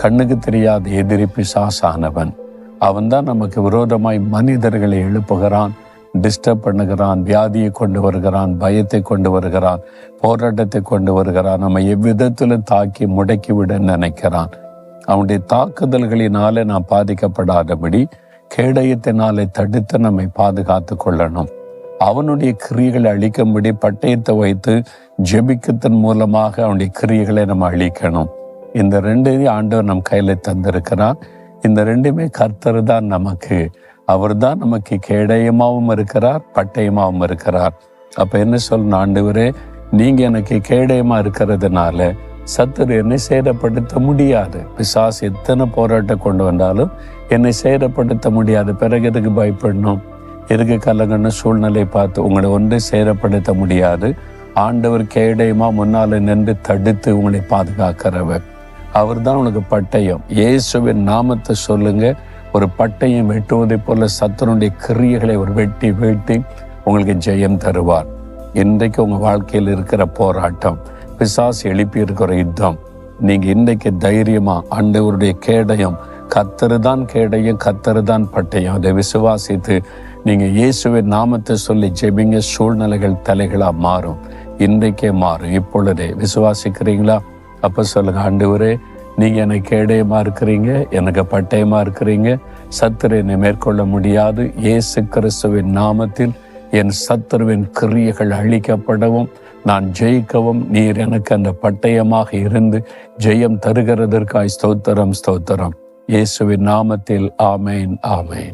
கண்ணுக்கு தெரியாத எதிரி பிசாசானவன். அவன்தான் நமக்கு விரோதமாய் மனிதர்களை எழுப்புகிறான், டிஸ்டர்ப் பண்ணுகிறான், வியாதியை கொண்டு வருகிறான், பயத்தை கொண்டு வருகிறான், போராட்டத்தை கொண்டு வருகிறான். நம்ம எவ்விதத்திலும் தாக்கி முடக்கிவிட நினைக்கிறான். அவனுடைய தாக்குதல்களினாலே நாம் பாதிக்கப்படாதபடி கேடயத்தினாலே தடுத்து நம்மை பாதுகாத்து கொள்ளணும். அவனுடைய கிரியைகளை அழிக்கும்படி பட்டயத்தை வைத்து ஜெபிக்கத்தின் மூலமாக அவனுடைய கிரியைகளை நம்ம அழிக்கணும். இந்த ரெண்டையும் ஆண்டவர் நம் கையில தந்திருக்கிறார். இந்த ரெண்டுமே கர்த்தர் தான் நமக்கு. அவர் தான் நமக்கு கேடயமாகவும் இருக்கிறார், பட்டயமாகவும் இருக்கிறார். அப்ப என்ன சொல்லணும்? ஆண்டவரே, நீங்க எனக்கு கேடயமா இருக்கிறதுனால சத்துரு என்னை சேதப்படுத்த முடியாது. பிசாசு எத்தனை போராட்டம் கொண்டு வந்தாலும் என்னை சேதப்படுத்த முடியாது. பிறகு எதுக்கு பயப்படணும்? எதுக்கு கலங்கன்னு சூழ்நிலை பார்த்து உங்களை ஒன்றை சேதப்படுத்த முடியாது. ஆண்டவர் கேடயமா முன்னால நின்று தடுத்து உங்களை பாதுகாக்கிறவர். அவர் தான் உனக்கு பட்டயம். இயேசுவின் நாமத்தை சொல்லுங்க. ஒரு பட்டயம் வெட்டுவதை போல சத்துருடைய கிரியைகளை ஒரு வெட்டி வெட்டி உங்களுக்கு ஜெயம் தருவார். இன்றைக்கு உங்க வாழ்க்கையில் இருக்கிற போராட்டம், பிசாசு எழுப்பி இருக்கிற யுத்தம், நீங்க இன்றைக்கு தைரியமா ஆண்டவருடைய கேடயம், கர்த்தர்தான் கேடயம், கர்த்தர்தான் பட்டயம், அதை விசுவாசித்து நீங்க இயேசுவின் நாமத்தை சொல்லி ஜெபிங்க. சூழ்நிலைகள் தலைகளா மாறும். இன்றைக்கே மாறும். இப்பொழுதே விசுவாசிக்கிறீங்களா? அப்ப சொல்லுங்க, ஆண்டவரே, நீங்க எனக்கு கேடயமா இருக்கிறீங்க, எனக்கு பட்டயமா இருக்கிறீங்க. சத்துரு என்னை மேற்கொள்ள முடியாது. இயேசு கிறிஸ்துவின் நாமத்தில் என் சத்துருவின் கிரியைகள் அழிக்கப்படவும், நான் ஜெயிக்கவும் நீர் எனக்கு அந்த பட்டயமாக இருந்து ஜெயம் தருகிறதற்காய் ஸ்தோத்திரம், ஸ்தோத்திரம். இயேசுவின் நாமத்தில் ஆமேன், ஆமேன்.